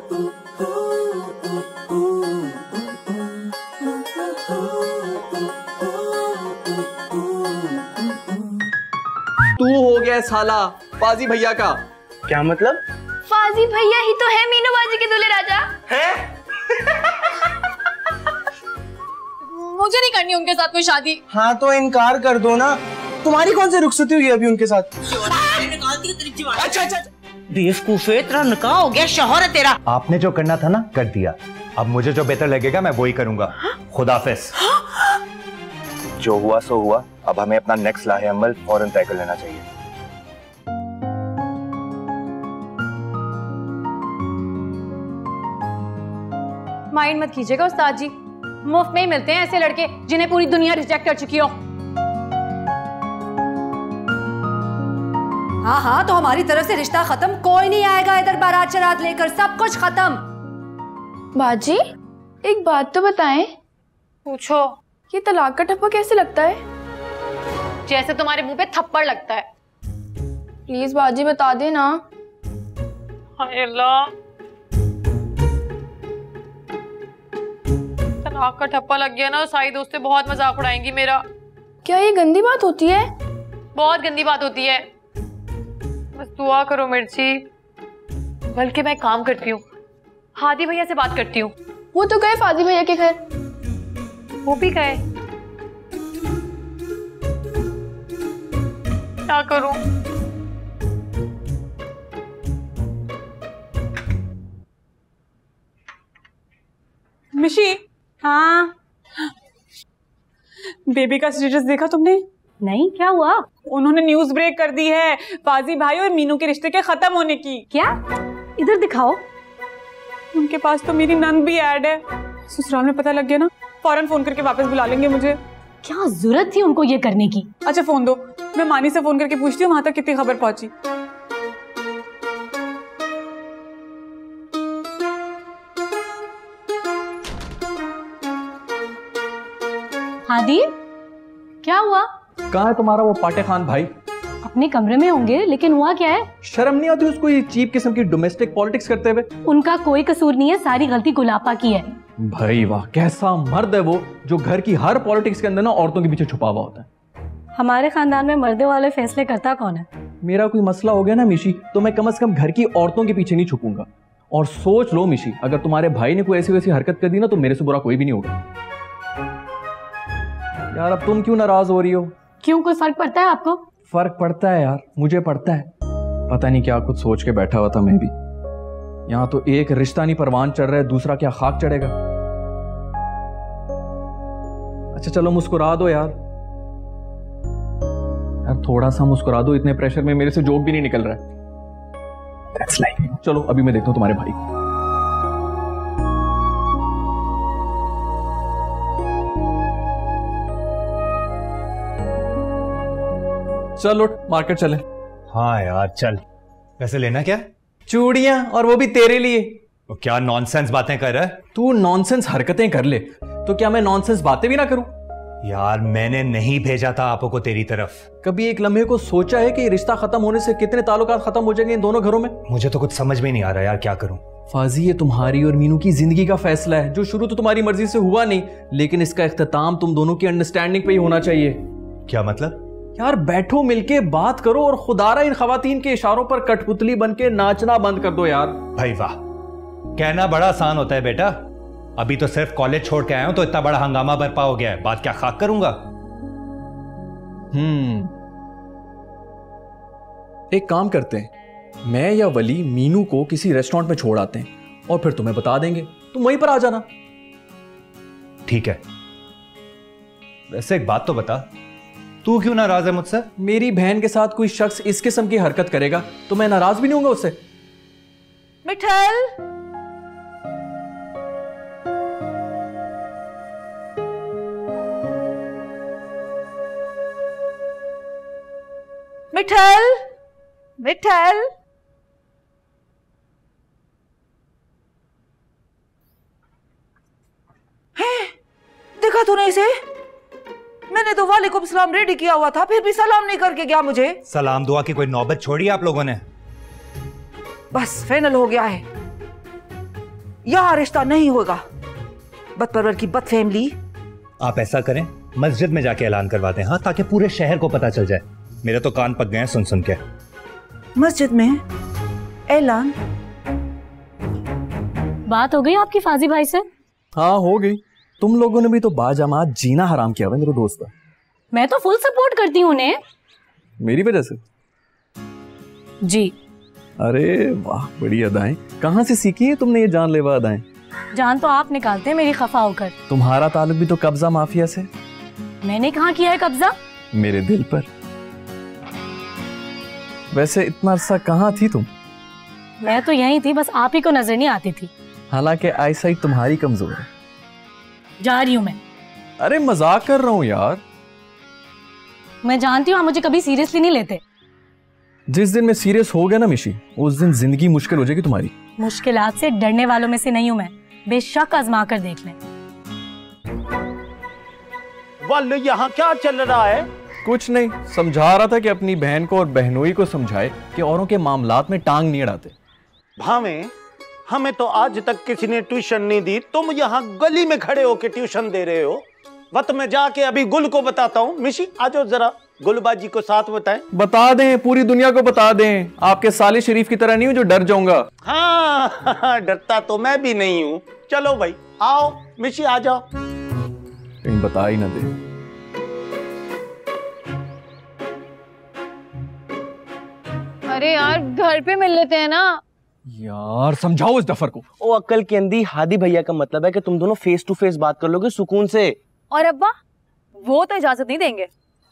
तू हो गया साला फाजी भैया का। क्या मतलब? फाजी भैया ही तो है मीनू बाजी के दूल्हे राजा। है? मुझे नहीं करनी उनके साथ कोई शादी। हाँ तो इनकार कर दो ना, तुम्हारी कौन सी रुखसती हुई अभी उनके साथ? अच्छा अच्छा बेवकूफे, तेरा निकाह हो गया, शौहर है तेरा। आपने जो करना था ना कर दिया, अब मुझे जो बेहतर लगेगा मैं वही करूंगा। खुदाफिज। जो हुआ सो हुआ, अब हमें अपना नेक्स्ट लाहे अमल फौरन तय कर लेना चाहिए। माइंड मत कीजिएगा उस्ताद जी, मुफ्त में ही मिलते हैं ऐसे लड़के जिन्हें पूरी दुनिया रिजेक्ट कर चुकी हो। हाँ हाँ, तो हमारी तरफ से रिश्ता खत्म, कोई नहीं आएगा इधर बारात शरात लेकर, सब कुछ खत्म। बाजी एक बात तो बताएं। पूछो। ये तलाक का ठप्पा कैसे लगता है? जैसे तुम्हारे मुंह पे थप्पड़ लगता है। प्लीज बाजी बता देना। हाय अल्लाह, तलाक का ठप्पा लग गया ना, सारी दोस्तें बहुत मजाक उड़ाएंगी मेरा। क्या ये गंदी बात होती है? बहुत गंदी बात होती है। बस दुआ करो मिर्ची। बल्कि मैं काम करती हूँ, हादी भैया से बात करती हूँ। वो तो गए फाजी भैया के घर। वो भी गए, क्या करूं? मिशी। हाँ बेबी का स्टेटस देखा तुमने? नहीं, क्या हुआ? उन्होंने न्यूज ब्रेक कर दी है फाजी भाई और मीनू के रिश्ते के खत्म होने की। क्या? इधर दिखाओ। उनके पास तो मेरी नंद भी ऐड है। ससुराल में पता लग गया ना, फौरन फोन करके वापस बुला लेंगे मुझे। क्या जरूरत थी उनको ये करने की? अच्छा फोन दो, मैं मानी से फोन करके पूछती हूँ वहां तक कितनी खबर पहुंची। हादी, क्या हुआ? कहाँ है तुम्हारा वो पाटे खान भाई? अपने कमरे में होंगे, लेकिन हुआ क्या है? शर्म नहीं आती उसको ये चीप किस्म की डोमेस्टिक पॉलिटिक्स करते हुए? उनका कोई कसूर नहीं है, सारी गलती गुलापा की है। भाई वाह, कैसा मर्द है वो जो घर की हर पॉलिटिक्स के अंदर ना औरतों के पीछे छुपा हुआ होता है। हमारे खानदान में मर्दे वाले फैसले करता कौन है? मेरा कोई मसला हो गया ना मिशी, तो मैं कम से कम घर की औरतों के पीछे नहीं छुपूंगा। और सोच लो मिशी, अगर तुम्हारे भाई ने कोई ऐसी वैसी हरकत कर दी ना तो मेरे से बुरा कोई भी नहीं होगा। यार अब तुम क्यों नाराज हो रही हो? क्यों, कोई फर्क पड़ता है आपको? फर्क पड़ता है यार, मुझे पड़ता है। पता नहीं क्या कुछ सोच के बैठा हुआ था मैं भी। यहाँ तो एक रिश्ता नहीं परवान चढ़ रहा है, दूसरा क्या खाक चढ़ेगा। अच्छा चलो मुस्कुरा दो यार, यार थोड़ा सा मुस्कुरा दो, इतने प्रेशर में मेरे से जोक भी नहीं निकल रहा है। That's like me. चलो अभी मैं देखता हूँ तुम्हारे भाई को। चल उठ, मार्केट चले। हाँ यार चल। वैसे लेना क्या? चूड़ियां, और वो भी तेरे लिए। वो क्या नॉनसेंस बातें कर रहा है? तू नॉनसेंस हरकतें कर ले तो क्या मैं नॉनसेंस बातें भी ना करूं? यार मैंने नहीं भेजा था आपो को तेरी तरफ। कभी एक लम्हे को सोचा है कि रिश्ता खत्म होने से कितने ताल्लुकात खत्म हो जाएंगे इन दोनों घरों में? मुझे तो कुछ समझ में नहीं आ रहा यार, क्या करूं? फाजी ये तुम्हारी और मीनू की जिंदगी का फैसला है, जो शुरू तो तुम्हारी मर्जी से हुआ नहीं, लेकिन इसका इख्तिताम तुम दोनों की अंडरस्टैंडिंग पे ही होना चाहिए। क्या मतलब? यार बैठो, मिलके बात करो और खुदारा इन खवातीन के इशारों पर कठपुतली बन के नाचना बंद कर दो यार। भाई वाह, कहना बड़ा आसान होता है बेटा। अभी तो सिर्फ कॉलेज छोड़ के आया हूं तो इतना बड़ा हंगामा बरपा हो गया है, बात क्या खाक करूंगा? एक काम करते हैं, मैं या वली मीनू को किसी रेस्टोरेंट में छोड़ आते हैं और फिर तुम्हें बता देंगे, तुम वहीं पर आ जाना। ठीक है। वैसे एक बात तो बता, तू क्यों नाराज है मुझसे? मेरी बहन के साथ कोई शख्स इस किस्म की हरकत करेगा तो मैं नाराज भी नहीं होऊंगा उससे। मिठल, मिठल, मिठल, देखा तूने इसे? मैंने तो वालेकुम सलाम रेडी किया हुआ था, फिर भी सलाम नहीं करके गया मुझे। सलाम दुआ की कोई नौबत छोड़ी आप लोगों ने? बस फाइनल हो गया है, यहाँ रिश्ता नहीं होगा। बदपरवर की बद फैमिली। आप ऐसा करें, मस्जिद में जाके ऐलान करवा दें, हाँ, ताकि पूरे शहर को पता चल जाए। मेरे तो कान पक गए हैं सुन सुन के। मस्जिद में ऐलान? बात हो गई आपकी फाजी भाई से? हाँ हो गई। तुम लोगों ने भी तो बाजमात जीना हराम किया हुआ मेरे दोस्त का। मैं तो फुल सपोर्ट करती हूँ उन्हें। मेरी वजह से? जी। अरे वाह, बड़ी अदाएं। कहाँ से सीखी है तुमने ये जानलेवा अदाएं? जान तो आप निकालते हैं मेरी खफा होकर। तुम्हारा ताल्लुक भी तो कब्जा माफिया से। मैंने कहाँ किया है कब्जा? मेरे दिल पर। वैसे इतना अरसा कहाँ थी तुम? मैं तो यहीं थी, बस आप ही को नजर नहीं आती थी। हालांकि आईसाइट तुम्हारी कमजोर है। जा रही हूँ मैं। अरे मजाक कर रहा हूँ यार। मैं जानती हूँ आप मुझे कभी सीरियसली नहीं लेते। जिस दिन मैं सीरियस हो गया ना मिशी, उस दिन जिंदगी मुश्किल हो जाएगी तुम्हारी। मुश्किलात से डरने वालों में से नहीं हूँ मैं, बेशक आजमा कर देख लें। वाले यहाँ क्या चल रहा है? कुछ नहीं, समझा रहा था कि अपनी बहन को और बहनोई को समझाए कि औरों के मामलात में टांग नहीं अड़ाते। भावे, हमें तो आज तक किसी ने ट्यूशन नहीं दी, तुम यहाँ गली में खड़े होके ट्यूशन दे रहे हो। वक्त में जाके अभी गुल को बताता हूँ। मिशी आ जाओ जरा, गुलबाजी को साथ बताएं। बता दें, पूरी दुनिया को बता दें। आपके साले शरीफ की तरह नहीं हूं जो डर जाऊंगा। हाँ डरता तो मैं भी नहीं हूँ। चलो भाई आओ, मिशी आ जाओ। कहीं बता ही ना दे। अरे यार घर पे मिल लेते हैं ना। यार समझाओ इस डफर को। ओ अक्ल के अंधी, हादी भैया का मतलब है कि तुम दोनों फेस टू फेस बात कर लोगे सुकून से। और अब्बा वो तो इजाजत नहीं देंगे।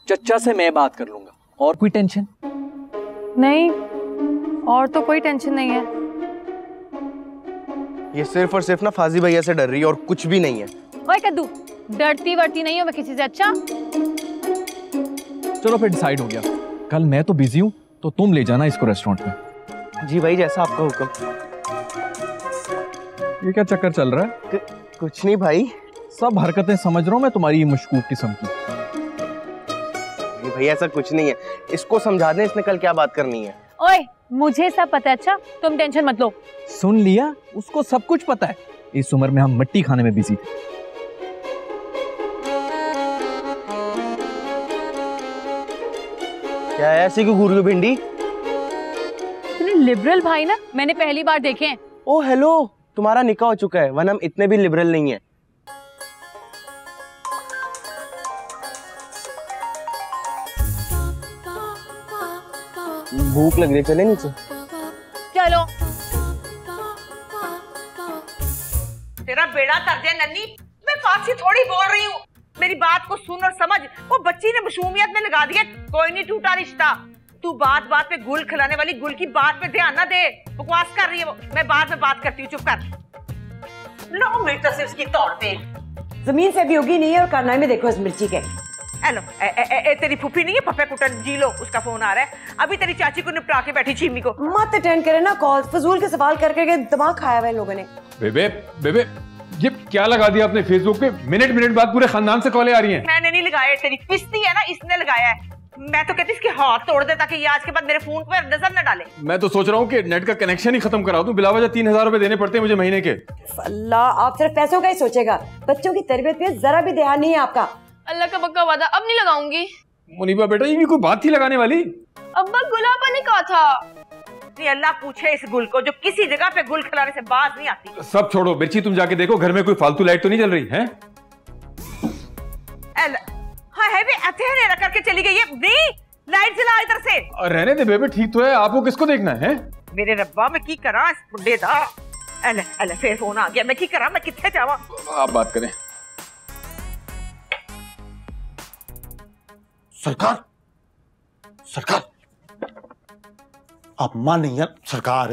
चच्चा से मैं बात कर लूंगा। और कोई टेंशन? नहीं, और तो कोई टेंशन नहीं है। ये सिर्फ और सिर्फ ना फाजी भैया से डर रही है और कुछ भी नहीं है। ओए कद्दू, डरती वरती नहीं हूँ मैं किसी से। अच्छा चलो फिर डिसाइड हो गया। कल मैं तो बिजी हूँ, तो तुम ले जाना इसको रेस्टोरेंट में। जी भाई, जैसा आपका हुक्म। ये क्या चक्कर चल रहा है? कुछ नहीं भाई, सब हरकतें समझ रहा हूँ मैं तुम्हारी मशकूक किस्म की। भैया ऐसा कुछ नहीं है, इसको समझा दें इसने कल क्या बात करनी है। ओए मुझे सब पता है। अच्छा तुम टेंशन मत लो। सुन लिया, उसको सब कुछ पता है। इस उम्र में हम मट्टी खाने में बिजी थे। क्या है ऐसी क्यों घूर रही हो भिंडी? इतने लिबरल भाई ना मैंने पहली बार देखे हैं। ओ हेलो, तुम्हारा निकाह हो चुका है, वरना हम इतने भी लिबरल नहीं है। भूख लग रही है, चले नीचे। चलो। तेरा बेड़ा कर दे नन्नी, मैं फारसी थोड़ी बोल रही हूँ। मेरी बात को सुन और समझ। वो बच्ची ने मशूमियत में लगा दिया, कोई नहीं टूटा रिश्ता। तू बात बात पे गुल खिलाने वाली गुल की बात पे ध्यान ना दे। बकवास कर रही है वो। मैं बाद में बात करती हूँ, चुप कर। लो मिर्च सिर्फ की तौर पे जमीन से भी होगी नहीं है और करना में देखो इस मिर्ची के। हेलो, तेरी फूफी नहीं है पप्पे कुटन जी लो, उसका फोन आ रहा है। अभी तेरी चाची को निपटा के बैठी चीमी को। मत अटेंड करे ना कॉल, फजूल के सवाल कर करके दिमाग खाया हुआ है लोगों ने। बेबे बेबे, ये क्या लगा दिया आपने फेसबुक पे? मिनट मिनट बाद पूरे खानदान से कॉलें आ रही हैं। मैंने नहीं लगाया, तेरी किस्ती है ना, इसने लगाया है। मैं तो कहती इसके हाथ तोड़ दे ताकि ये आज के बाद मेरे फोन पर नजर न डाले। मैं तो सोच रहा हूँ कि नेट का कनेक्शन ही खत्म करा दूं। बिलावजह 3000 रुपए देने पड़ते हैं मुझे महीने के। अल्लाह, आप सिर्फ पैसों का ही सोचेगा, बच्चों की तरबियत पे जरा भी ध्यान नहीं है आपका। अल्लाह का पक्का वादा, अब नहीं लगाऊंगी। मुनीबा बेटा, ये भी कोई बात थी लगाने वाली? अब्बा गुलाबा ने कहा था। नहीं, अल्लाह पूछे इस गुल को जो किसी जगह पे गुल खिलाने से बाज नहीं आती। सब छोड़ो मिर्ची, तुम जाके देखो घर में कोई फालतू लाइट तो नहीं जल रही है? हाँ है भी अथेने रख करके चली गई है। नहीं, लाइट जला इधर से। रहने दे बेबे, ठीक तो है। आपको किसको देखना है? मेरे रब्बा, मैं की करा इस बुड्ढे दा। अल्लाह फिर फोन आ गया। मैं की करा, मैं किथे जावा? आप बात करें। सरकार, सरकार, आप माने या सरकार?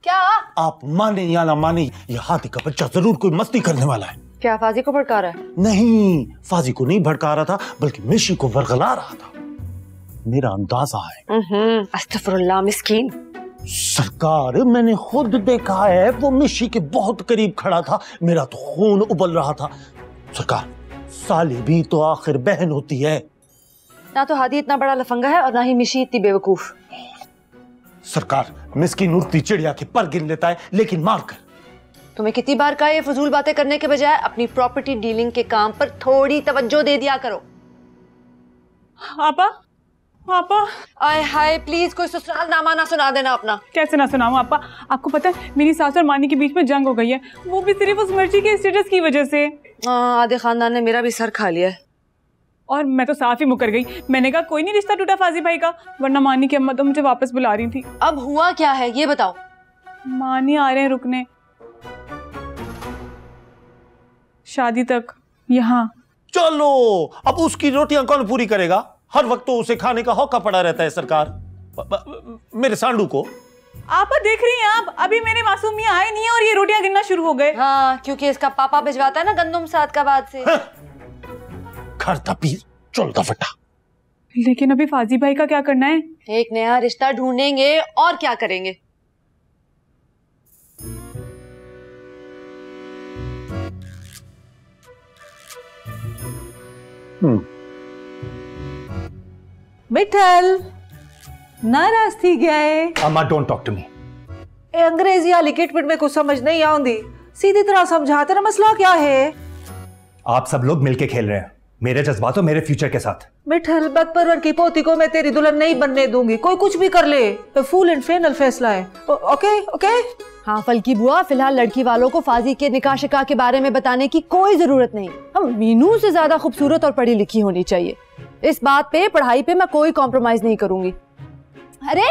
क्या? आप माने या ना माने, यह हाथी का बच्चा जरूर कोई मस्ती करने वाला है। क्या फाजी को भड़का रहा है? नहीं, फाजी को नहीं भड़का रहा था, बल्कि मिशी को वरगला रहा था। मेरा अंदाजा है। अस्तगफुरुल्लाह मिस्कीन। सरकार, मैंने खुद देखा है, वो मिशी के बहुत करीब खड़ा था। मेरा तो खून उबल रहा था। सरकार, साली भी तो आखिर बहन होती है। ना तो हादी इतना बड़ा लफंगा है और ना ही मिशी इतनी बेवकूफ। सरकार, मिस्कीन उड़ती चिड़िया के पर गिन लेता है, लेकिन मार कर। तुम्हें कितनी बार कहा ये फजूल बातें करने के बजाय अपनी प्रॉपर्टी डीलिंग के काम पर थोड़ी तवज्जो दे दिया करो। आपा आपा आय हाय प्लीज कोई ससुराल नामा ना सुना देना अपना। कैसे ना सुनाऊं आपा, आपको पता है मेरी सास और मानी के बीच में जंग हो गई है, वो भी सिर्फ उस मिर्ची के स्टेटस की वजह से। आधे खानदान ने मेरा भी सर खा लिया है। और मैं तो साफ ही मुकर गई, मैंने कहा कोई नहीं रिश्ता टूटा फाजी भाई का, वरना मानी की अम्मा तो मुझे वापस बुला रही थी। अब हुआ क्या है ये बताओ। मानी आ रहे हैं रुकने, शादी तक यहाँ। चलो अब उसकी रोटियां कौन पूरी करेगा? हर वक्त तो उसे खाने का हौका पड़ा रहता है सरकार। मेरे सांडू को आप देख रही हैं आप, अभी मेरे मासूम मियां आए नहीं है और ये रोटियां गिनना शुरू हो गए। हाँ क्योंकि इसका पापा भिजवाता है ना गंदुम सादकाबाद से। घर तपीर चल का फटा। लेकिन अभी फाजी भाई का क्या करना है? एक नया रिश्ता ढूंढेंगे और क्या करेंगे। मिठल नाराज थी गया है। अम्मा डोंट टॉक टू मी। अंग्रेजी वाली किटपिट में कुछ समझ नहीं आउंदी, सीधी तरह समझाते ना मसला क्या है। आप सब लोग मिलके खेल रहे हैं मेरे जज्बात और मेरे फ्यूचर के साथ। मिठल बदपरवर की पोती को मैं तेरी दुल्हन नहीं बनने दूंगी, कोई कुछ भी कर ले, फुल एंड फाइनल फैसला है। Okay okay. हाँ फलकी बुआ, फिलहाल लड़की वालों को फाजी के निकाह शिकाह के बारे में बताने की कोई जरूरत नहीं। हम मीनू से ज्यादा खूबसूरत और पढ़ी लिखी होनी चाहिए। इस बात पे, पढ़ाई पे मैं कोई कॉम्प्रोमाइज नहीं करूंगी। अरे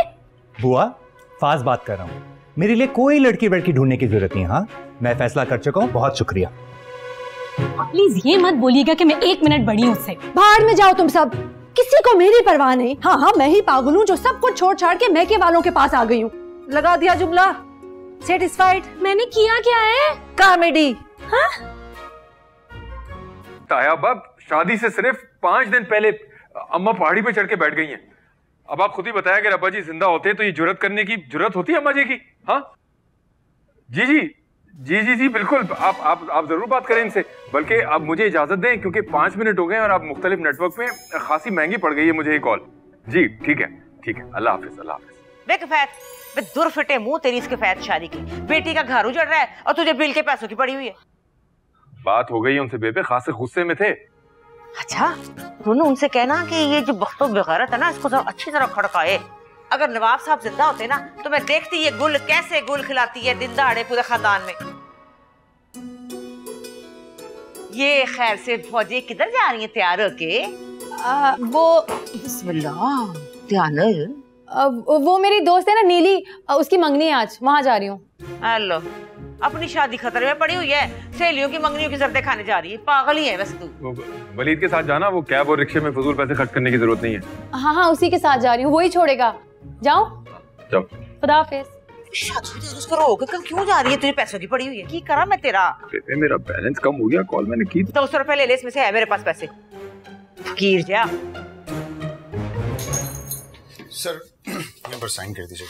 बुआ फाज बात कर रहा हूँ, मेरे लिए कोई लड़की वड़की ढूंढने की जरूरत नहीं। हाँ मैं फैसला कर चुका हूँ, बहुत शुक्रिया। प्लीज ये मत बोलिएगा कि मैं 1 मिनट बड़ी हूँ उससे। बाहर में जाओ तुम सब, किसी को मेरी परवाह नहीं। हाँ मैं ही पागल हूँ जो सब कुछ छोड़ छाड़ के मैके वालों के पास आ गई हूँ। लगा दिया जुमला। सेटिस्फाइड? मैंने किया क्या है? कॉमेडी। हाँ ताया बाप शादी से सिर्फ 5 दिन पहले अम्मा पहाड़ी पे चढ़ के बैठ गई हैं। अब आप खुद ही बताया कि अब्बा जी जिंदा होते तो ये जुर्रत करने की जुर्रत होती है अम्मा जी की? हाँ जी जी जी जी जी बिल्कुल, आप जरूर बात करें इनसे। बल्कि आप मुझे इजाजत दें क्योंकि 5 मिनट हो गए और आप मुख्तलिफ नेटवर्क में खासी महंगी पड़ गई है मुझे ये कॉल। जी ठीक है अल्लाह हाफिज अल्लाह हाफिज। बे दुर फिटे मुंह तेरी इसके फैद शादी की, बेटी का घर उजड़ रहा है और तुझे बिल के पैसों की पड़ी हुई है। बात हो गई है उनसे बेबे, खासे गुस्से में थे। अच्छा तूने उनसे कहना कि ये जो बख्तो बेगैरत है ना इसको अच्छी तरह खड़काए। अगर नवाब साहब जिंदा होते ना तो मैं देखती ये गुल कैसे गुल खिलाती है दिन दहाड़े पूरे खानदान में। ये खैर से फौजी किधर जा रही है तैयार होके? वो बिस्मिल्लाह ध्यान। वो मेरी दोस्त है ना नीली, उसकी मंगनी है आज, वहां जा रही हूँ। हेलो अपनी शादी खतरे में पड़ी हुई है, सहेलियों की मंगनियों की जर्दे खाने जा रही है, पागल ही है बस तू। वलीद के साथ जाना, वो कैब और रिक्शे में फजूल पैसे खर्च करने की जरूरत नहीं है। हाँ उसी के साथ जा रही हूँ, वही छोड़ेगा। जाओ खुदा हाफिज। उसको रोक कर क्यों जा रही है? तुझे पैसों की पड़ी हुई है, की करा मैं तेरा? मेरा बैलेंस कम हो गया, कॉल मैंने की। 200 रुपए ले ले, इसमें से है मेरे पास पैसे। फकीर जा। सर यहाँ पर साइन कर दीजिए।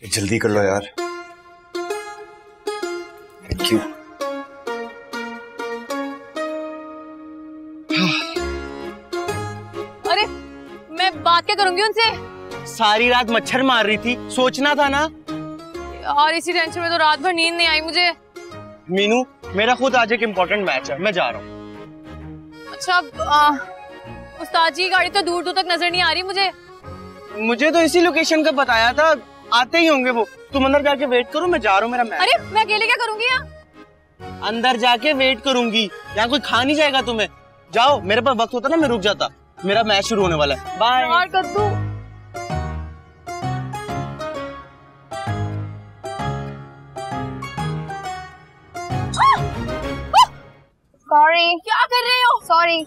जल्दी कर लो यार। Thank you. अरे मैं बात क्या करूंगी उनसे? सारी रात मच्छर मार रही थी, सोचना था ना। और इसी टेंशन में तो रात भर नींद नहीं आई मुझे। मीनू मेरा खुद आज एक इम्पोर्टेंट मैच है, मैं जा रहा हूँ। अच्छा उस्ताद जी की गाड़ी तो दूर दूर तक नजर नहीं आ रही मुझे तो इसी लोकेशन का बताया था, आते ही होंगे वो। तुम अंदर जाके वेट करो, मैं जा रहा हूँ, मेरा मैच। अरे मैं अकेले क्या करूंगी यहाँ? अंदर जाके वेट करूंगी, यहाँ कोई खा नहीं जाएगा तुम्हें। जाओ, मेरे पास वक्त होता ना मैं रुक जाता। मेरा मैच शुरू होने वाला है। बाय। और कद्दू सॉरी। क्या कर रहे हो? सॉरी।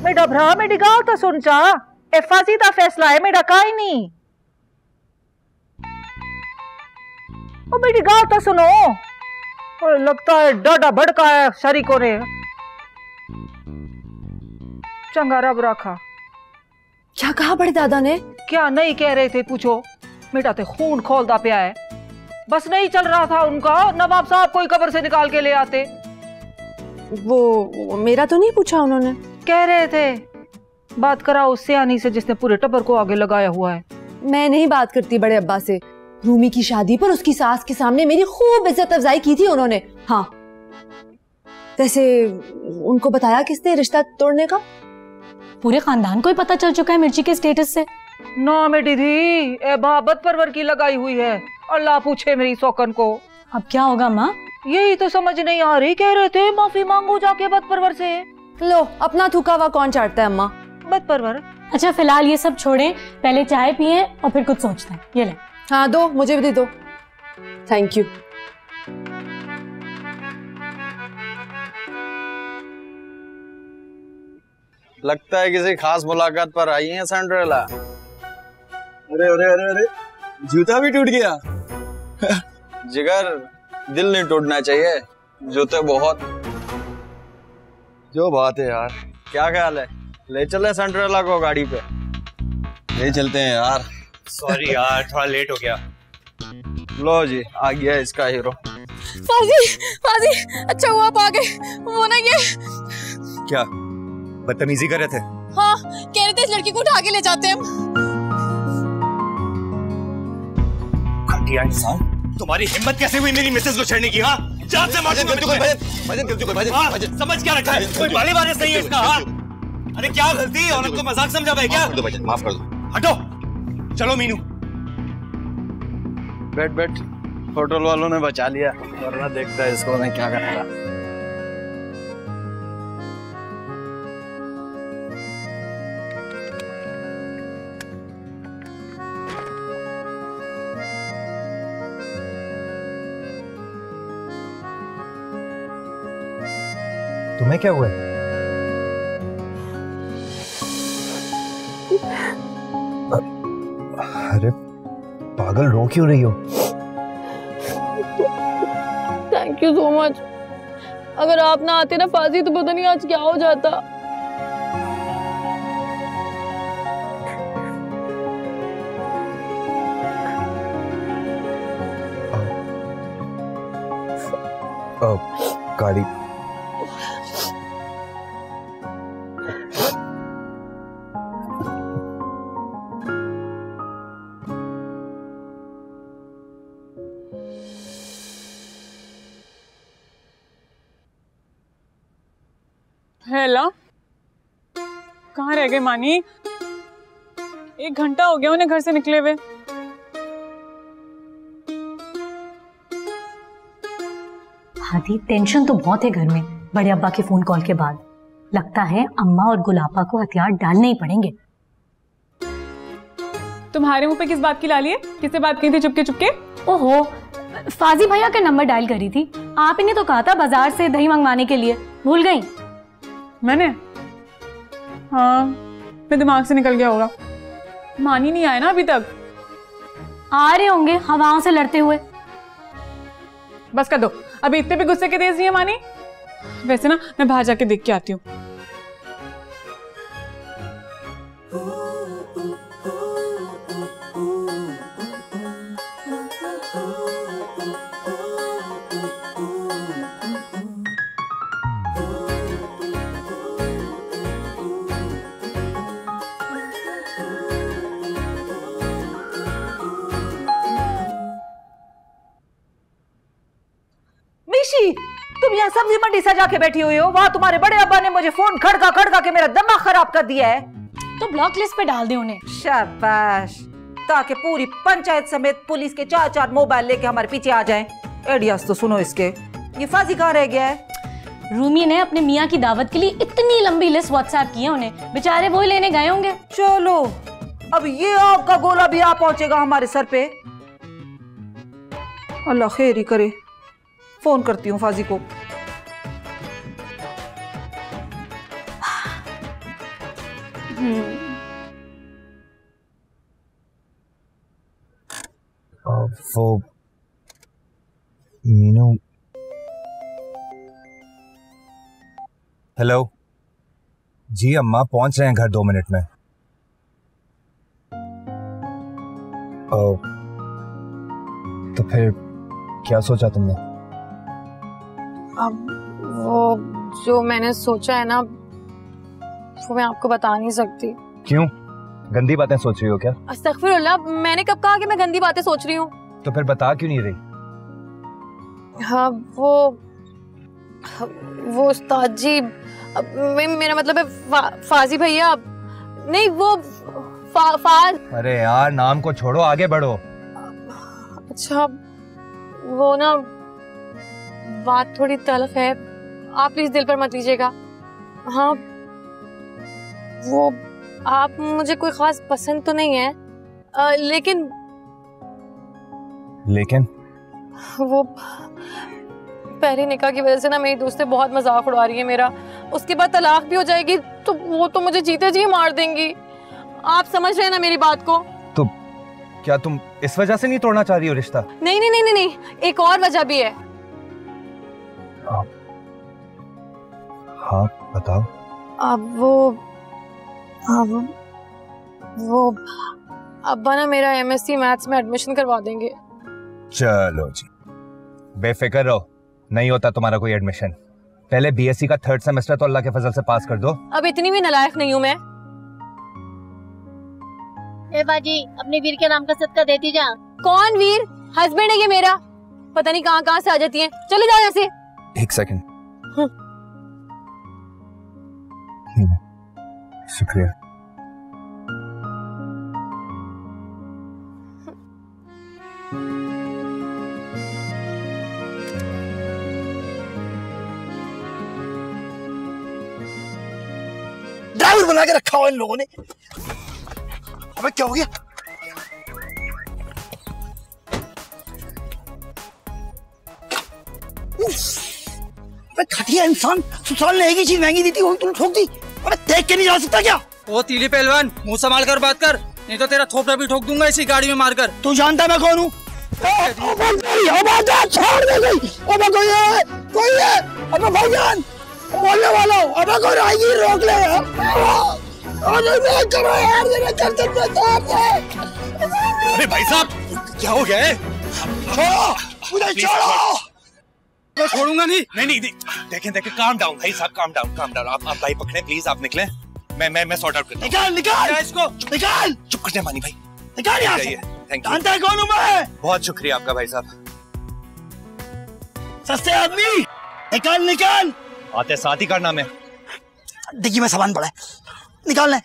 मेरा भरा मेरी गाल तो सुन चा, ए फांसी दा फैसला है मेरा काई नहीं। ओ मेरी गाल तो सुनो। ओ लगता है डाडा भड़का है शरीकों ने। चंगा रब रखा। क्या कहा बड़े दादा ने? क्या नहीं कह रहे थे पूछो। मेरा तो खून खोलदा पिया है। बस नहीं चल रहा था उनका, नवाब साहब कोई कब्र से निकाल के ले आते। वो मेरा तो नहीं पूछा उन्होंने। कह रहे थे बात कराओ उस सियानी से जिसने पूरे टब्बर को आगे लगाया हुआ है। मैं नहीं बात करती बड़े अब्बा से। रूमी की शादी पर उसकी सास के सामने मेरी खूब इज्जत अफजाई की थी उन्होंने। हाँ, वैसे उनको बताया किसने रिश्ता तोड़ने का? पूरे खानदान को ही पता चल चुका है मिर्ची के स्टेटस से। ना मेरी धी बाबत परवर की लगाई हुई है, अल्लाह पूछे मेरी सौकन को। अब क्या होगा माँ? यही तो समझ नहीं आ रही। कह रहे थे माफी मांगो जाके बद परवर से। लो, अपना थूका हुआ कौन चाटता है अम्मा? बद परवर। अच्छा फिलहाल ये सब छोड़ें, पहले चाय पिए और फिर कुछ सोचते हैं। ये ले। हाँ दो, मुझे भी दे दो। Thank you. लगता है किसी खास मुलाकात पर आई है सिंड्रेला। अरे अरे अरे अरे, जूता भी टूट गया। जिगर, दिल नहीं टूटना चाहिए, जूते बहुत। जो बात है यार, क्या ख्याल है, ले चले सिंड्रेला को गाड़ी पे? ले चलते हैं यार। सॉरी यार, थोड़ा लेट हो गया। लो जी, आ गया इसका हीरो। फाजी, अच्छा हुआ आप आ गए। वो ना ये क्या बदतमीजी कर रहे थे? हाँ, कह रहे थे इस लड़की को उठा के ले जाते हैं हम। घटिया इंसान, तुम्हारी हिम्मत कैसे हुई मेरी मिसेज को छेड़ने की? हाँ, जान से मार दूंगा। समझ क्या रखा है? कोई बाले बारे सही है इसका? हाँ, अरे क्या गलती, औरत को मजाक समझा भाई क्या? माफ कर दो। हटो, चलो मीनू। बैठ बैठ, होटल वालों ने बचा लिया, वरना देखता है इसको मैं क्या करता। तुम्हें क्या हुआ? अरे पागल, रो क्यों रही हो? Thank you so much. अगर आप ना आते ना फाजी, तो पता नहीं आज क्या हो जाता। गाड़ी हेलो, कहाँ रह गए मानी? 1 घंटा हो गया उन्हें घर से निकले हुए। हादी, टेंशन तो बहुत है घर में बड़े अब्बा के फोन कॉल के बाद। लगता है अम्मा और गुलाबा को हथियार डालने ही पड़ेंगे। तुम्हारे मुंह पे किस बात की लाली है? किससे बात की थी चुपके चुपके? ओहो, फाजी भैया का नंबर डायल करी थी। आप इन्हें तो कहा था बाजार से दही मंगवाने के लिए, भूल गई? मैंने? हाँ, मेरे दिमाग से निकल गया होगा। मानी नहीं आया ना अभी तक? आ रहे होंगे हवाओं से लड़ते हुए। बस कर दो, अभी इतने भी गुस्से के तेज नहीं है मानी। वैसे ना मैं बाहर जाके देख के आती हूँ। तुम यहाँ सब्जी मंडी सजा के बैठी हुई हो, वहाँ तुम्हारे बड़े अब्बा ने मुझे फोन खड़का खड़का के मेरा दिमाग खराब कर दिया है। तो ब्लॉक लिस्ट पे डाल दे उन्हें। शाबाश, ताकि पूरी पंचायत समेत पुलिस के 4-4 मोबाइल लेके हमारे पीछे आ जाएं। आइडियाज तो सुनो इसके। ये फाजी कहाँ रह गया है? रूमी ने अपने मियाँ की दावत के लिए इतनी लंबी लिस्ट व्हाट्सएप की है उन्हें, बेचारे वो ही लेने गए होंगे। चलो, अब ये आग का गोला भी आ पहुंचेगा हमारे सर पे। अल्लाह खैर ही करे। फोन करती हूँ फाजी को। वो मीनू। हेलो जी, अम्मा पहुंच रहे हैं घर 2 मिनट में। तो फिर क्या सोचा तुमने? अब वो जो मैंने सोचा है ना, वो मैं आपको बता नहीं सकती। क्यों? गंदी बातें सोच रही हो क्या? अस्तगफिरुल्लाह, मैंने कब कहा कि मैं गंदी बातें सोच रही हूँ? तो फिर बता क्यों नहीं रही? हाँ वो उस्ताद जी, मेरा मतलब है फाजी भैया, नहीं वो फाज। अरे यार नाम को छोड़ो, आगे बढ़ो। अच्छा वो ना बात थोड़ी तल्ख है, आप प्लीज दिल पर मत लीजिएगा। हाँ वो आप मुझे कोई खास पसंद तो नहीं है, लेकिन वो पहली निकाह की वजह से ना मेरी दोस्तें बहुत मजाक उड़ा रही है मेरा। उसके बाद तलाक भी हो जाएगी तो वो तो मुझे जीते जी मार देंगी। आप समझ रहे हैं ना मेरी बात को? तो क्या तुम इस वजह से नहीं तोड़ना चाह रही हो रिश्ता? नहीं नहीं नहीं नहीं, एक और वजह भी है। हाँ बताओ। अब वो अब्बा ना मेरा MSc मैथ्स में एडमिशन करवा देंगे। चलो जी, बेफिक्र रहो, नहीं होता तुम्हारा कोई एडमिशन। पहले BSc का 3rd सेमेस्टर तो अल्लाह के फजल से पास कर दो। अब इतनी भी नालायक नहीं हूँ मैं। ए बाजी, अपने वीर के नाम का सदका देती जा। कौन वीर? हस्बैंड है ये मेरा, पता नहीं कहाँ से आ जाती है। चले जाओ यहाँ से। एक सेकंड। शुक्रिया। ड्राइवर बना के रखा हुआ इन लोगों ने। अबे क्या हो गया? अबे घटिया इंसान, ससुराल ने एक ही चीज महंगी दी थी, वो तुम ठोक दी। अबे देख के नहीं जा सकता क्या? ओ तीली पहलवान, मुंह संभाल कर बात कर, नहीं तो तेरा थोपड़ा भी ठोक दूंगा इसी गाड़ी में मारकर। तू जानता मैं कौन हूँ? छोड़ दे गई। अबे कोई है? अबे भाईजान बोलने वाला हूँ। अबे कोई आएगी रोक ले यार। अरे भाई साहब क्या हो गया है? मुझे छोड़ो। मैं छोड़ूंगा नहीं। नहीं देखें काम डाउन भाई साहब, काम डाउन। आप भाई पकड़े प्लीज, आप निकले। मैं सॉर्ट आउट करता हूं। निकाल इसको, निकाल। चुप कर जा मानी भाई, निकाल यहाँ से। Thank you. जानता है कौन हूँ मैं? बहुत शुक्रिया आपका भाई साहब। सस्ते आदमी, निकाल। आते साथ ही करना में। डिग्गी में सामान पड़ा है, निकाल ले।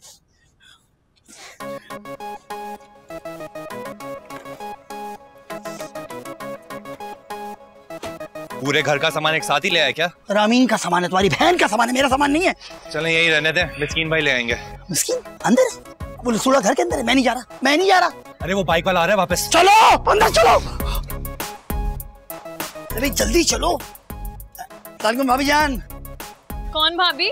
पूरे घर का सामान एक साथ ही ले आए क्या? रामीन का सामान है, तुम्हारी बहन का सामान है, मेरा सामान नहीं है। चलें यही रहने दे, मिस्कीन भाई ले आएंगे। मिस्कीन अंदर है? वो लसूड़ा घर के अंदर है। मैं नहीं जा रहा। अरे वो बाइक वाला आ रहा है वापस। चलो अंदर चलो। अरे जल्दी चलो। भाभी जान। कौन भाभी?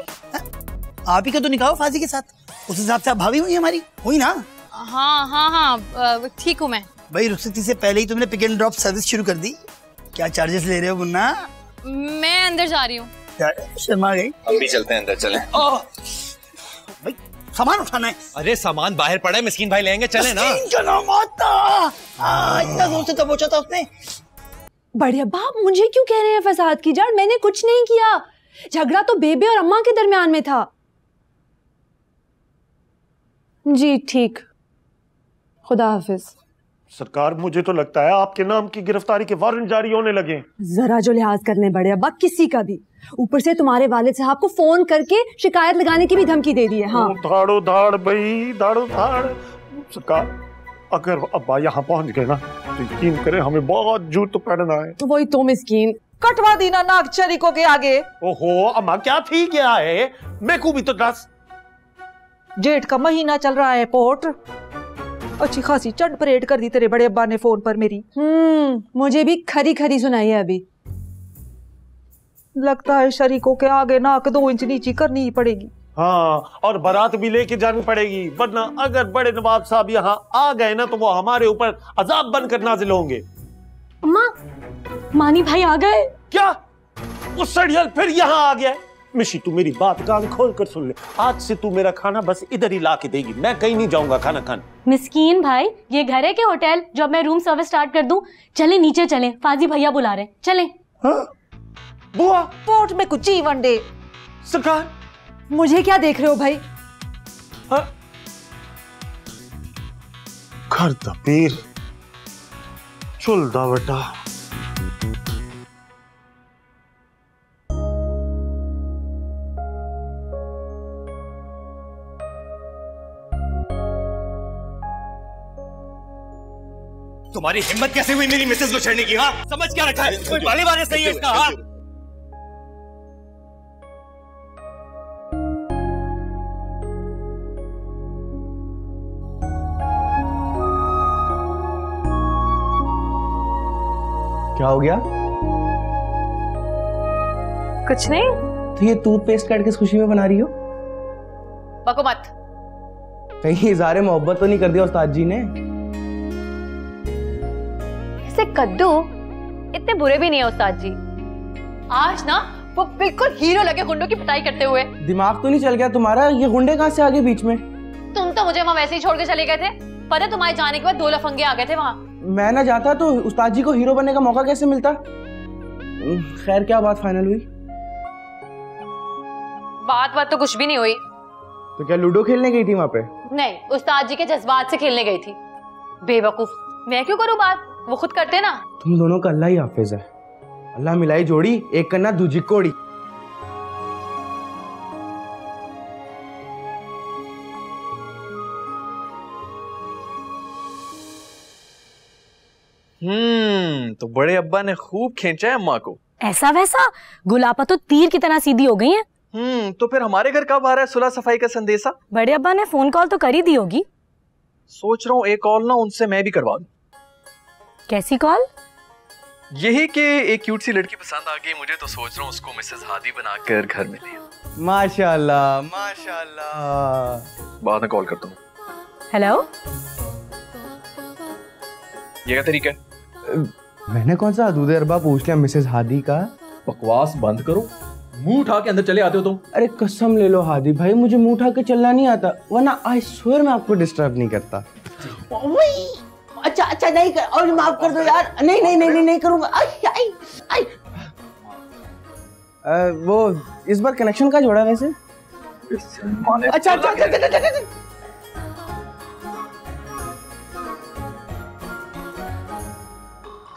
आप ही का तो निकाह फाजी के साथ, उस हिसाब से आप भाभी हुई हमारी, हुई ना? हाँ ठीक हूँ मैं। भाई रुखसती से पहले ही तुमने पिक एंड ड्रॉप सर्विस शुरू कर दी। क्या चार्जेस ले रहे हो मुन्ना? मैं अंदर जा रही हूँ। शर्मा गई। हम भी चलते हैं अंदर, चलें। भाई सामान उठाना है। अरे सामान बाहर पड़ा है, मिस्कीन भाई लेंगे, चले ना। इतना दूर से तो पूछा था उसने। बढ़िया बाप, मुझे क्यों कह रहे हैं फसाद की जड़? मैंने कुछ नहीं किया। झगड़ा तो बेबे और अम्मा के दरमियान में था। जी ठीक, खुदा हाफिज। सरकार मुझे तो लगता है आपके नाम की गिरफ्तारी के वारंट जारी होने लगे। जरा जो लिहाज करने बड़े अब्बा, किसी का भी। ऊपर से तुम्हारे वालिद साहब को फोन करके शिकायत लगाने की भी धमकी दे दी है। हाँ धाड़ो धाड़ भाई, धाड़ो धाड़। सरकार अगर अब्बा यहाँ पहुंच गए ना तो यकीन करें हमें बहुत जूत पहनना है। तो वही तो मिस्कीन, कटवा दी ना नाक चरिको के आगे। ओहो अम्मा क्या थी क्या है? मैं को भी तो दस। जेठ का महीना चल रहा है पोट, अच्छी खासी चंड परेड कर दी तेरे बड़े अब्बा ने फोन पर मेरी। मुझे भी खरी खरी सुनाई है अभी। लगता है शरीकों के आगे नाक 2 इंच नीची करनी ही पड़ेगी। हाँ और बारात भी लेके जानी पड़ेगी, वरना अगर बड़े नवाब साहब यहाँ आ गए ना तो वो हमारे ऊपर अजाब बनकर नाजिल होंगे। अम्मा, मानी भाई आ गए। क्या? वो सड़ियल फिर यहाँ आ गया? मिशी तू मेरी बात कान खोल कर सुन ले, आज से तू मेरा खाना बस इधर ही ला के देगी, मैं कहीं नहीं जाऊंगा खाना खाने। मिस्कीन भाई, ये घर है कि होटल जो अब मैं रूम सर्विस स्टार्ट कर दूं? चले नीचे चलें, फाजी भैया बुला रहे हैं, चलें। हाँ? बुआ पोर्ट में कुछ ही वनडे। सरकार मुझे क्या देख रहे हो भाई? हाँ? घर दा पीर चुलदा बटा। तुम्हारी हिम्मत कैसे हुई मेरी मिसेज को छेड़ने की? हाँ, समझ क्या रखा है? कोई वाले वाले सही है इसका? हाँ, क्या हो गया? कुछ नहीं। तो ये टूथपेस्ट काट के इस खुशी में बना रही हो? बको मत। कहीं इज़हार मोहब्बत तो नहीं कर दिया उस्ताद जी ने? ऐसे कद्दू इतने बुरे भी नहीं है उस्ताद जी। आज ना वो बिल्कुल हीरो लगे गुंडों की पिटाई करते हुए। दिमाग तो नहीं चल गया तुम्हारा? ये गुंडे कहाँ से आ गए बीच में? तुम तो मुझे वहाँ वैसे ही छोड़ के चले गए थे। पता है तुम्हारे जाने के बाद 2 लफंगे आ गए थे वहाँ। मैं ना जाता तो उस्ताद जी को हीरो बनने का मौका कैसे मिलता? खैर क्या बात फाइनल हुई? बात तो कुछ भी नहीं हुई। तो क्या लूडो खेलने गई थी वहाँ पे? नहीं, उस्ताद जी के जज्बात से खेलने गई थी। बेवकूफ, मैं क्यों करूँ बात? वो खुद करते ना। तुम दोनों का अल्लाह ही हाफिज है। अल्लाह मिलाई जोड़ी, एक कन्ना दूजी कोड़ी। तो बड़े अब्बा ने खूब खींचा है अम्मा को। ऐसा वैसा गुलाबा तो तीर की तरह सीधी हो गई है। तो फिर हमारे घर कब आ रहा है सुलह सफाई का संदेशा? बड़े अब्बा ने फोन कॉल तो कर ही दी होगी। सोच रहा हूँ एक कॉल ना उनसे मैं भी करवा दूं। कैसी कॉल? यही कि एक क्यूट सी लड़की पसंद आ गई मुझे, तो सोच रहा हूँ उसको मिसेस हादी बनाकर घर में ले आऊं। माशाल्लाह माशाल्लाह। बाद में कॉल करता हूँ। हेलो, ये क्या तरीका है? मैंने कौन सा हदूद अरबा पूछ लिया मिसेस हादी का? बकवास बंद करो, मुंह उठा के अंदर चले आते हो तुम। अरे कसम ले लो हादी भाई, मुझे मुंह उठा के चलना नहीं आता, वरना आई स्वेयर मैं आपको डिस्टर्ब नहीं करता। अच्छा नहीं कर, और माफ कर दो यार। नहीं करूंगा। वो इस बार कनेक्शन का जोड़ा वैसे? अच्छा।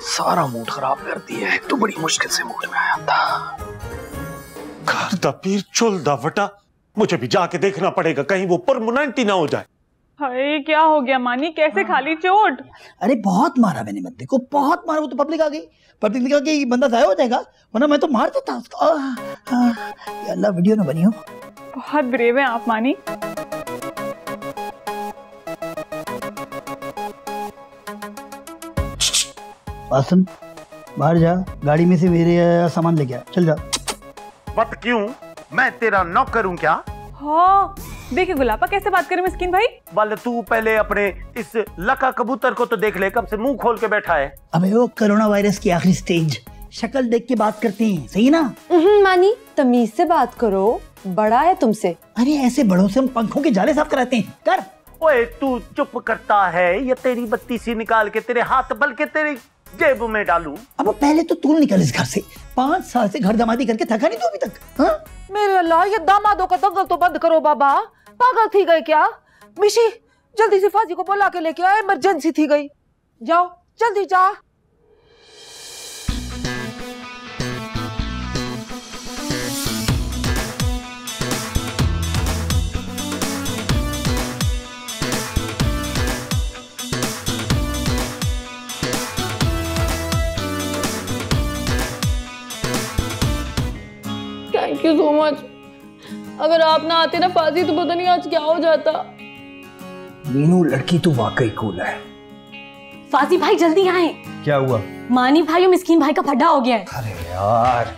सारा मूड खराब कर दिया है। तो बड़ी मुश्किल से मूड में आया था। घर दा पीर चुलदा बटा, मुझे भी जाके देखना पड़ेगा कहीं वो परमानेंट ना हो जाए। हाय क्या हो गया मानी, कैसे खाली चोट? अरे बहुत मारा मैंने बंदे को, बहुत मारा। वो तो पब्लिक आ गई, पब्लिक निकल के बंदा गायब हो जाएगा, वरना मैं तो मार देता उसको। या अल्लाह वीडियो ना बनी हो। बहुत ब्रेव है आप मानी। सुन, बाहर जा, गाड़ी में से मेरे सामान लेके आ, चल जा। बट क्यों? मैं तेरा नौकर हूं क्या? हाँ, देखिए गुलाबा कैसे बात करे मिस्किन भाई। वाले तू पहले अपने इस लका कबूतर को तो देख ले, कब से मुंह खोल के बैठा है। अबे वो कोरोना वायरस की आखिरी स्टेज, शक्ल देख के बात करते हैं, सही ना? मानी तमीज से बात करो, बड़ा है तुमसे। अरे ऐसे बड़ों से हम पंखों के जाले साफ कराते हैं, कर। ओए तू चुप करता है या तेरी बत्ती सी निकाल के तेरे हाथ बल के तेरी जेब में डालूं? अब पहले तो तू निकल इस घर से। 5 साल से घर दमादी करके थका नहीं तू अभी तक? हाँ? मेरे अल्लाह, ये दामादों का दंगल तो बंद करो बाबा। पागल थी गए क्या? मिशी जल्दी से फाजी को बुला के लेके आ, इमरजेंसी थी गई। जाओ जल्दी जा। Thank you so much. अगर आप ना आते ना फाजी, तो पता नहीं आज क्या हो जाता। मीनू लड़की तो वाकई कूल है। फाजी भाई जल्दी आए। क्या हुआ? मानी भाई और मिस्कीन भाई का फड्डा हो गया है। अरे यार,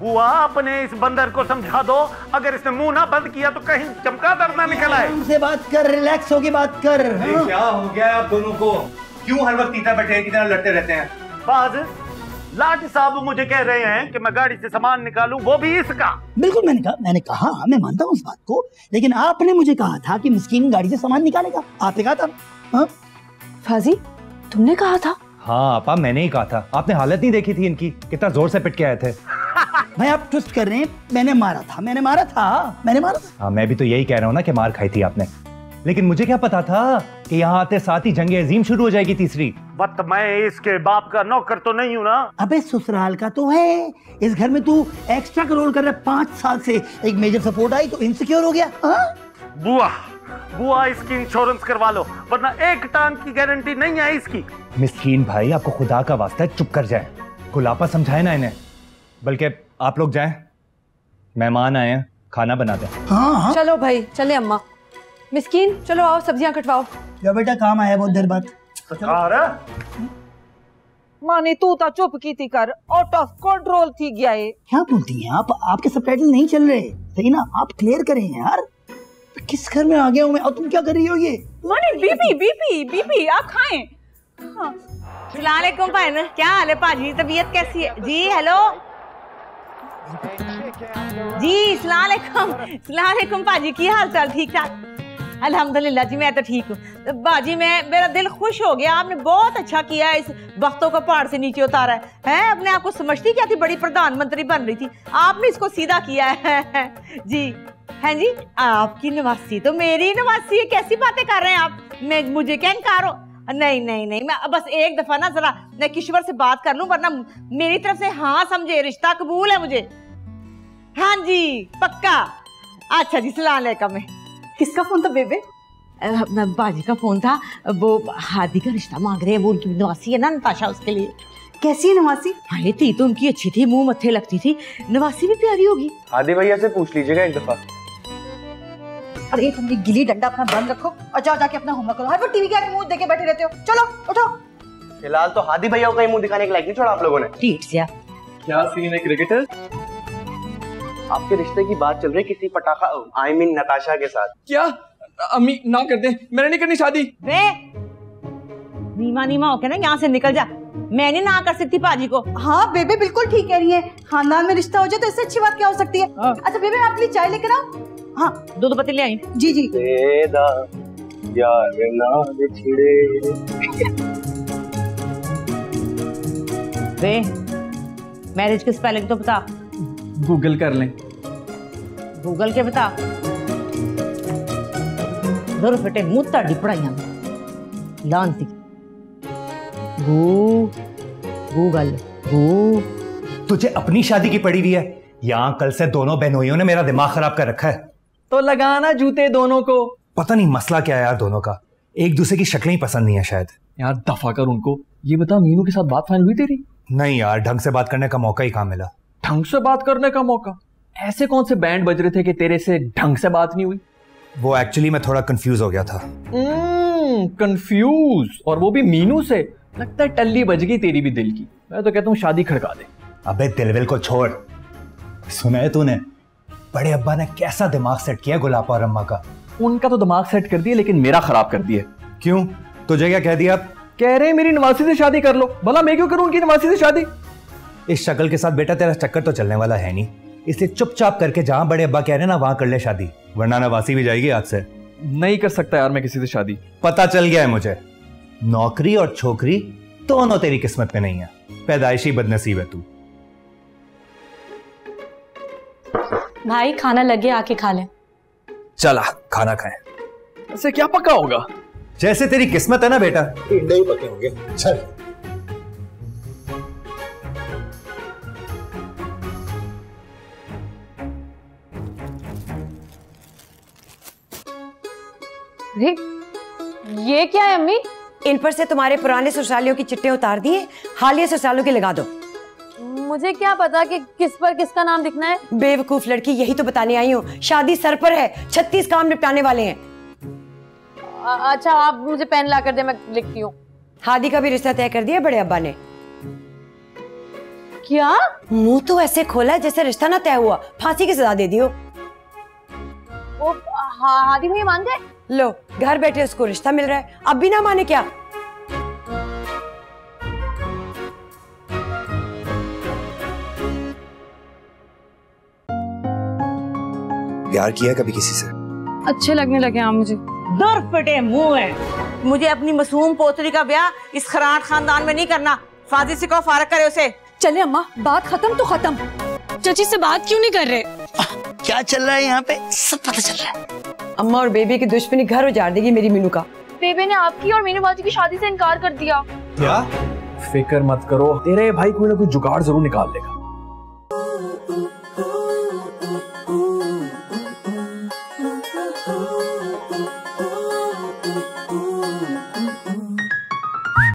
बुआ अपने इस बंदर को समझा दो, अगर इसने मुंह ना बंद किया तो कहीं चमगादड़ ना निकल आए। उनसे बात कर, रिलैक्स होके बात कर। क्या हो गया आप दोनों को? क्यों हर वक्त तीता बैठे की तरह लड़ते रहते हैं? बाज लाट साहब मुझे कह रहे हैं कि मैं गाड़ी से सामान निकालूं, वो भी इसका। बिल्कुल मैंने कहा मैं मानता हूँ इस बात को, लेकिन आपने मुझे कहा था कि मिस्कीन गाड़ी से सामान निकालेगा, आपने कहा था। हाँ? फाजी तुमने कहा था? हाँ आपा मैंने ही कहा था। आपने हालत नहीं देखी थी इनकी, कितना जोर से पिट के आए थे। भाई आप ट्विस्ट कर रहे हैं, मैंने मारा था। हाँ मैं भी तो यही कह रहा हूँ ना कि मार खाई थी आपने, लेकिन मुझे क्या पता था कि यहाँ आते साथ ही जंग अजीम शुरू हो जाएगी तीसरी। बट मैं इसके बाप का नौकर तो नहीं हूँ ना। अबे ससुराल का तो है, इस घर में तू एक्स्ट्रा रोल कर रहा है 5 साल से, एक मेजर सपोर्ट आई तो इनसिक्योर हो गया। बुआ इसकी इंश्योरेंस करवा लो, वरना एक टांग की गारंटी नहीं है इसकी। मिस्कीन भाई आपको खुदा का वास्ता है चुप कर जाए, गुलापा समझाए ना इन्हें। बल्कि आप लोग जाएं, मेहमान आए हैं, खाना बना दें। हाँ। चलो भाई चले अम्मा। मिस्कीन चलो आओ सब्जियां कटवाओ। या बेटा काम आया बहुत देर बाद। मानी तू तो चुप की थी कर, आउट ऑफ कंट्रोल थी गया है। क्या बोलती हैं आप? आपके सबटाइटल नहीं चल रहे, सही ना? आप क्लियर करें यार, किस घर में आ गया हूँ मैं और तुम क्या कर रही हो? ये मानी बीपी आप खाएं। हाँ। अस्सलाम वालेकुम भाई, क्या हाल है पाजी, तबीयत कैसी है जी? हेलो जी, अस्सलाम वालेकुम पाजी, की हाल चाल? ठीक ठाक अल्हम्दुलिल्लाह जी, मैं तो ठीक हूँ बाजी। मेरा दिल खुश हो गया, आपने बहुत अच्छा किया, इस वक्तों को पहाड़ से नीचे उतारा है। अपने आप को समझती क्या थी, बड़ी प्रधानमंत्री बन रही थी, आपने इसको सीधा किया है जी। हैं जी, आपकी नवासी तो मेरी नवासी है, कैसी बातें कर रहे हैं आप? मुझे क्या इनकार हो? नहीं, मैं बस एक दफा ना जरा मैं किश्वर से बात कर लूं, वरना मेरी तरफ से हाँ समझे, रिश्ता कबूल है मुझे। हाँ जी पक्का। अच्छा जी, सलाम अलैकुम। किसका फोन था बेबे? बाजी का फोन था, वो हादी का रिश्ता मांग रहे हैं, वो उनकी नवासी है ना नताशा, उसके लिए। कैसी है नवासी? हाय थी तो उनकी अच्छी थी, मुंह मत्थे लगती थी, नवासी भी प्यारी होगी। हादी भैया से पूछ लीजिएगा एक दफा। अरे तुम गिली डंडा अपना बंद रखो और जाओ जाके अपना होमवर्क करो। हर वक्त टीवी के आगे मुंह देके बैठे रहते हो, चलो उठो। फिलहाल तो हादी भैया को कहीं मुंह दिखाने के लायक नहीं छोड़ा आप लोगों ने। ठीक से क्या सीन है क्रिकेटर? आपके रिश्ते की बात चल रही किसी पटाखा आई मीन नताशा के साथ। क्या? अम्मी ना कर दे, मैंने नहीं करनी शादी। वे नीमा होके ना यहाँ से निकल जा, मैं नहीं ना कर सकती पाजी को। हाँ बेबे बिल्कुल ठीक कह रही है, खानदान में रिश्ता हो जाए तो इससे अच्छी बात क्या हो सकती है। अच्छा बेबे मैं आपके लिए चाय लेकर आऊं? हाँ दूध पत्ती ले आई। जी यार ना छिड़े। वे मैरिज के स्पेलिंग तो बता। गूगल कर लें। गूगल के बता। दो फटे मुंह ताड़ी पढ़ाइयां लानती। गूगल तुझे अपनी शादी की पड़ी हुई है, यहाँ कल से दोनों बहनोइयों ने मेरा दिमाग खराब कर रखा है। तो लगाना जूते दोनों को। पता नहीं मसला क्या है यार, दोनों का एक दूसरे की शक्लें ही पसंद नहीं है शायद। यार दफा कर उनको। ये बता मीनू के साथ बात फाइनल हुई तेरी? नहीं यार, ढंग से बात करने का मौका ही कहाँ मिला। ढंग से बात करने का मौका? ऐसे कौन से बैंड बज रहे थे कि तेरे से ढंग से बात नहीं हुई? वो एक्चुअली मैं थोड़ा कंफ्यूज हो गया था। कंफ्यूज? और वो भी मीनू से? लगता है टल्ली बज गई तेरी भी दिल की। मैं तो कहता हूँ शादी खड़का दे। अबे दिलविल को छोड़, सुना है तूने बड़े अब्बा ने कैसा दिमाग सेट किया गुलाबा और अम्मा का? उनका तो दिमाग सेट कर दिया, लेकिन मेरा खराब कर दिया। क्यों? तुझे क्या कह दिया? अब कह रहे हैं मेरी नवासी से शादी कर लो। भला मैं क्यों करूं उनकी नवासी से शादी? इस शक्ल के साथ बेटा तेरा चक्कर तो चलने वाला है नहीं, इसलिए चुपचाप करके जहां बड़े अब्बा कह रहे हैं ना वहां कर ले शादी, वरना नवासी भी जाएगी आज से। नहीं कर सकता यार मैं किसी से शादी। पता चल गया है मुझे, नौकरी और छोकरी दोनों तेरी किस्मत में नहीं है, पैदाइशी बदनसीब है तू। भाई खाना लगे, आके खा ले। चला खाना खाएं। ऐसे क्या पका होगा? जैसे तेरी किस्मत है ना बेटा, टिंडे ही पके होंगे। चल ये क्या है अम्मी? इन पर से तुम्हारे पुराने ससुरालियों की चिट्ठे उतार दिए, हालिया ससुरालों की लगा दो। मुझे क्या पता कि किस पर किसका नाम लिखना है। बेवकूफ लड़की, यही तो बताने आई हूँ, शादी सर पर है, 36 काम निपटाने वाले हैं। अच्छा आप मुझे पेन ला कर दे, मैं लिखती हूँ। हादी का भी रिश्ता तय कर दिया बड़े अब्बा ने। क्या? मुंह तो ऐसे खोला है जैसे रिश्ता ना तय हुआ, फांसी की सजा दे दियो। हादी भैया मान गए? लो घर बैठे उसको रिश्ता मिल रहा है, अब भी ना माने क्या? प्यार किया है कभी किसी से? अच्छे लगने लगे आप मुझे। दूर फटे मुंह है। मुझे अपनी मासूम पोतरी का ब्याह इस खराट खानदान में नहीं करना। फाजिल से कहो फारग करे उसे। चले अम्मा, बात खत्म तो खत्म। चाची से बात क्यों नहीं कर रहे? क्या चल रहा है यहाँ पे सब पता चल रहा है। अम्मा और बेबी की दुश्मनी घर उजाड़ देगी मेरी मीनू का। बेबे ने आपकी और मीनू बाजी की शादी से इनकार कर दिया। क्या? फिक्र मत करो, तेरे भाई कोई ना कोई जुगाड़ जरूर निकाल लेगा।